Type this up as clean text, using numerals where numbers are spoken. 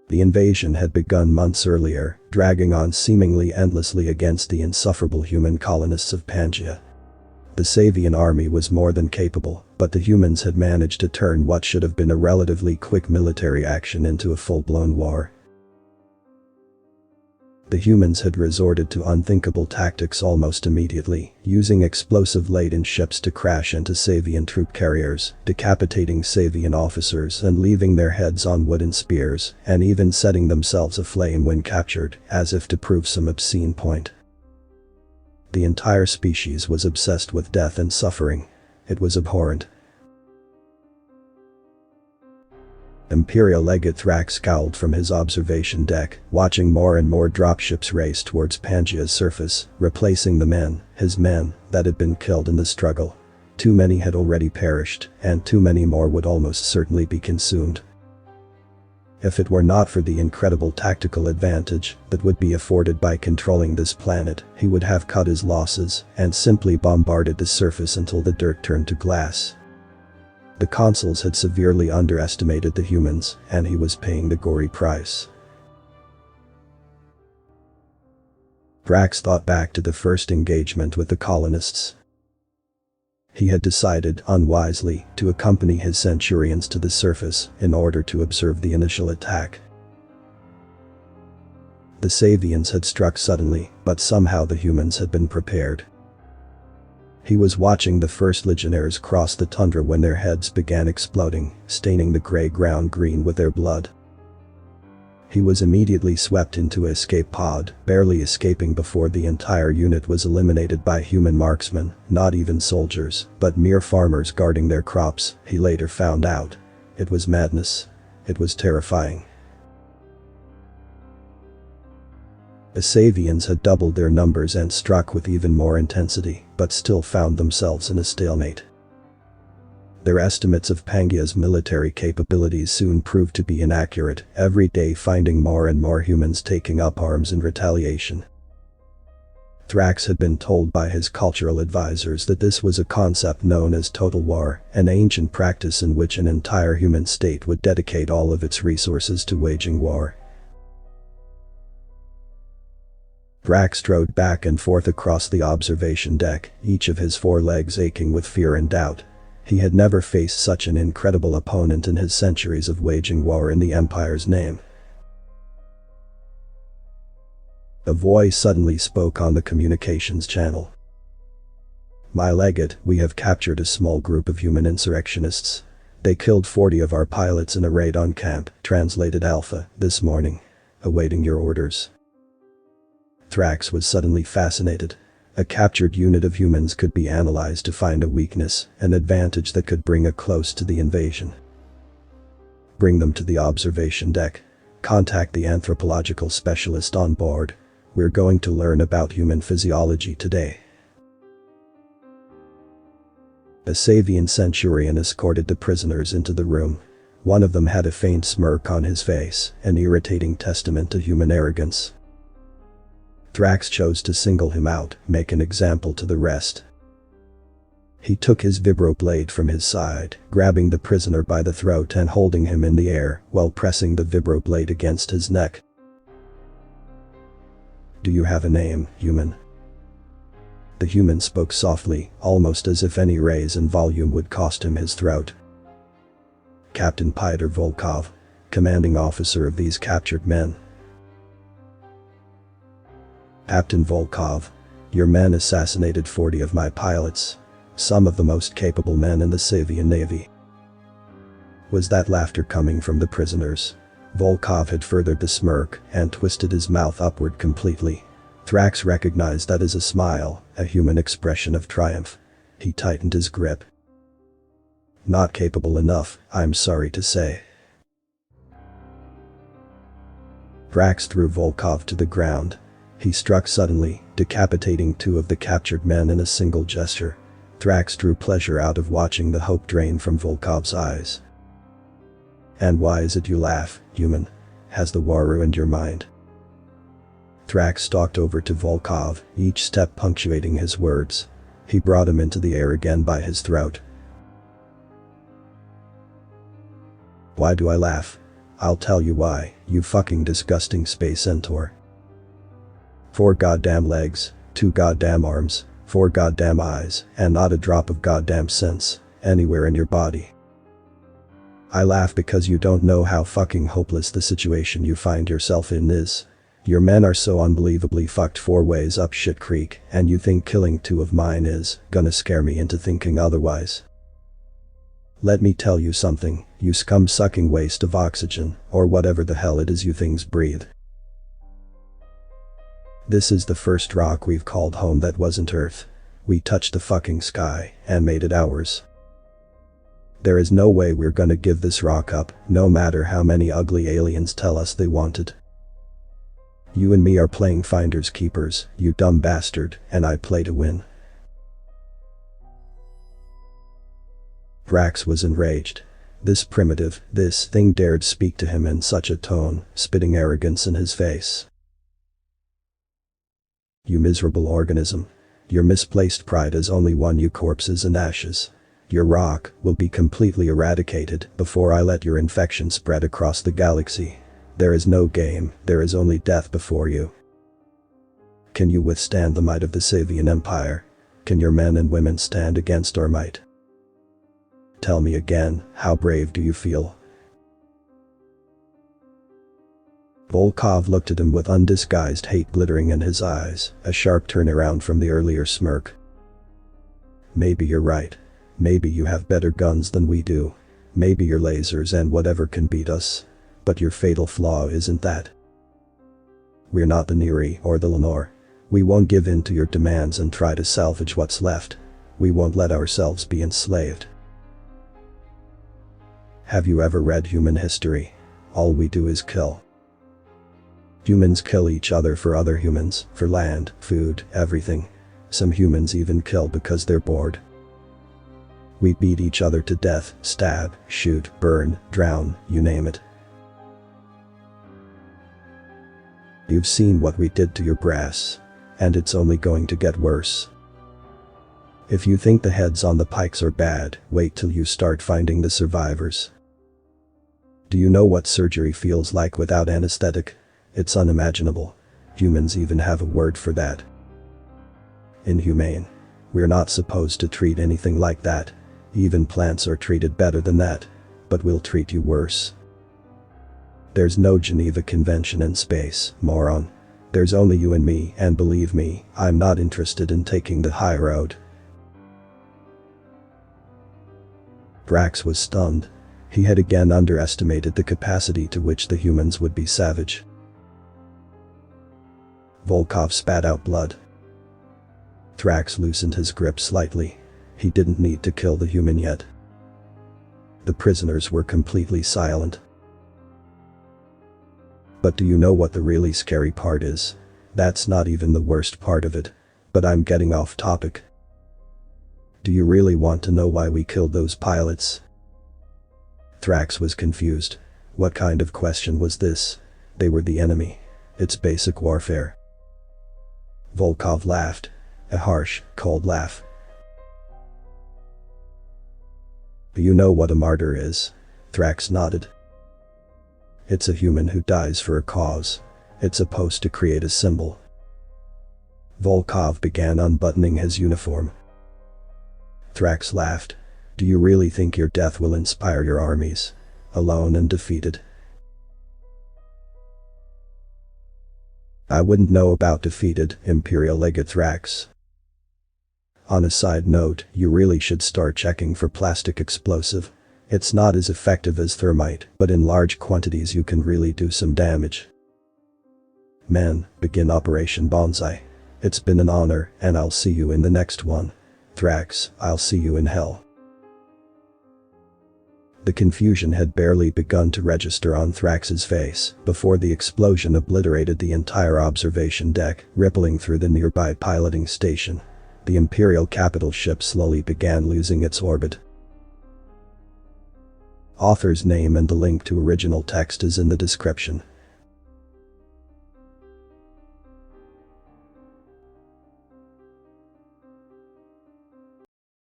The invasion had begun months earlier, dragging on seemingly endlessly against the insufferable human colonists of Pangaea. The Savian army was more than capable, but the humans had managed to turn what should have been a relatively quick military action into a full-blown war. The humans had resorted to unthinkable tactics almost immediately, using explosive-laden ships to crash into Savian troop carriers, decapitating Savian officers and leaving their heads on wooden spears, and even setting themselves aflame when captured, as if to prove some obscene point. The entire species was obsessed with death and suffering. It was abhorrent. Imperial Legate Thrax scowled from his observation deck, watching more and more dropships race towards Pangaea's surface, replacing the men, his men, that had been killed in the struggle. Too many had already perished, and too many more would almost certainly be consumed. If it were not for the incredible tactical advantage that would be afforded by controlling this planet, he would have cut his losses and simply bombarded the surface until the dirt turned to glass. The consuls had severely underestimated the humans, and he was paying the gory price. Thrax thought back to the first engagement with the colonists. He had decided, unwisely, to accompany his centurions to the surface in order to observe the initial attack. The Savians had struck suddenly, but somehow the humans had been prepared. He was watching the first legionnaires cross the tundra when their heads began exploding, staining the gray ground green with their blood. He was immediately swept into an escape pod, barely escaping before the entire unit was eliminated by human marksmen, not even soldiers, but mere farmers guarding their crops, he later found out. It was madness. It was terrifying. The Savians had doubled their numbers and struck with even more intensity, but still found themselves in a stalemate. Their estimates of Pangaea's military capabilities soon proved to be inaccurate, every day finding more and more humans taking up arms in retaliation. Thrax had been told by his cultural advisors that this was a concept known as total war, an ancient practice in which an entire human state would dedicate all of its resources to waging war. Thrax strode back and forth across the observation deck, each of his 4 legs aching with fear and doubt. He had never faced such an incredible opponent in his centuries of waging war in the Empire's name. A voice suddenly spoke on the communications channel. "My legate, we have captured a small group of human insurrectionists. They killed 40 of our pilots in a raid on camp, translated Alpha, this morning. Awaiting your orders." Thrax was suddenly fascinated. A captured unit of humans could be analyzed to find a weakness, an advantage that could bring a close to the invasion. "Bring them to the observation deck. Contact the anthropological specialist on board. We're going to learn about human physiology today." A Savian centurion escorted the prisoners into the room. One of them had a faint smirk on his face, an irritating testament to human arrogance. Thrax chose to single him out, make an example to the rest. He took his vibroblade from his side, grabbing the prisoner by the throat and holding him in the air, while pressing the vibroblade against his neck. "Do you have a name, human?" The human spoke softly, almost as if any raise in volume would cost him his throat. "Captain Pyotr Volkov, commanding officer of these captured men." "Captain Volkov, your men assassinated 40 of my pilots, some of the most capable men in the Savian Navy." Was that laughter coming from the prisoners? Volkov had furthered the smirk and twisted his mouth upward completely. Thrax recognized that as a smile, a human expression of triumph. He tightened his grip. "Not capable enough, I'm sorry to say." Thrax threw Volkov to the ground. He struck suddenly, decapitating 2 of the captured men in a single gesture. Thrax drew pleasure out of watching the hope drain from Volkov's eyes. "And why is it you laugh, human? Has the war ruined your mind?" Thrax stalked over to Volkov, each step punctuating his words. He brought him into the air again by his throat. "Why do I laugh? I'll tell you why, you fucking disgusting space centaur. 4 goddamn legs, 2 goddamn arms, 4 goddamn eyes, and not a drop of goddamn sense anywhere in your body. I laugh because you don't know how fucking hopeless the situation you find yourself in is. Your men are so unbelievably fucked 4 ways up shit creek, and you think killing 2 of mine is gonna scare me into thinking otherwise. Let me tell you something, you scum-sucking waste of oxygen, or whatever the hell it is you things breathe. This is the first rock we've called home that wasn't Earth. We touched the fucking sky and made it ours. There is no way we're gonna give this rock up, no matter how many ugly aliens tell us they want it. You and me are playing finders keepers, you dumb bastard, and I play to win. Thrax was enraged. This primitive, this thing dared speak to him in such a tone, spitting arrogance in his face. You miserable organism. Your misplaced pride has only won you corpses and ashes. Your rock will be completely eradicated before I let your infection spread across the galaxy. There is no game, there is only death before you. Can you withstand the might of the Savian Empire? Can your men and women stand against our might? Tell me again, how brave do you feel? Volkov looked at him with undisguised hate glittering in his eyes, a sharp turnaround from the earlier smirk. Maybe you're right. Maybe you have better guns than we do. Maybe your lasers and whatever can beat us. But your fatal flaw isn't that. We're not the Neri or the Lenore. We won't give in to your demands and try to salvage what's left. We won't let ourselves be enslaved. Have you ever read human history? All we do is kill. Humans kill each other for other humans, for land, food, everything. Some humans even kill because they're bored. We beat each other to death, stab, shoot, burn, drown, you name it. You've seen what we did to your brass. And it's only going to get worse. If you think the heads on the pikes are bad, wait till you start finding the survivors. Do you know what surgery feels like without anesthetic? It's unimaginable. Humans even have a word for that. Inhumane. We're not supposed to treat anything like that. Even plants are treated better than that. But we'll treat you worse. There's no Geneva Convention in space, moron. There's only you and me, and believe me, I'm not interested in taking the high road. Thrax was stunned. He had again underestimated the capacity to which the humans would be savage. Volkov spat out blood. Thrax loosened his grip slightly. He didn't need to kill the human yet. The prisoners were completely silent. But do you know what the really scary part is? That's not even the worst part of it. But I'm getting off topic. Do you really want to know why we killed those pilots? Thrax was confused. What kind of question was this? They were the enemy. It's basic warfare. Volkov laughed. A harsh, cold laugh. Do you know what a martyr is? Thrax nodded. It's a human who dies for a cause. It's supposed to create a symbol. Volkov began unbuttoning his uniform. Thrax laughed. Do you really think your death will inspire your armies? Alone and defeated? I wouldn't know about defeated, Imperial Legate Thrax. On a side note, you really should start checking for plastic explosive. It's not as effective as thermite, but in large quantities you can really do some damage. Men, begin Operation Bonsai. It's been an honor, and I'll see you in the next one. Thrax, I'll see you in hell. The confusion had barely begun to register on Thrax's face before the explosion obliterated the entire observation deck, rippling through the nearby piloting station. The Imperial capital ship slowly began losing its orbit. Author's name and the link to original text is in the description.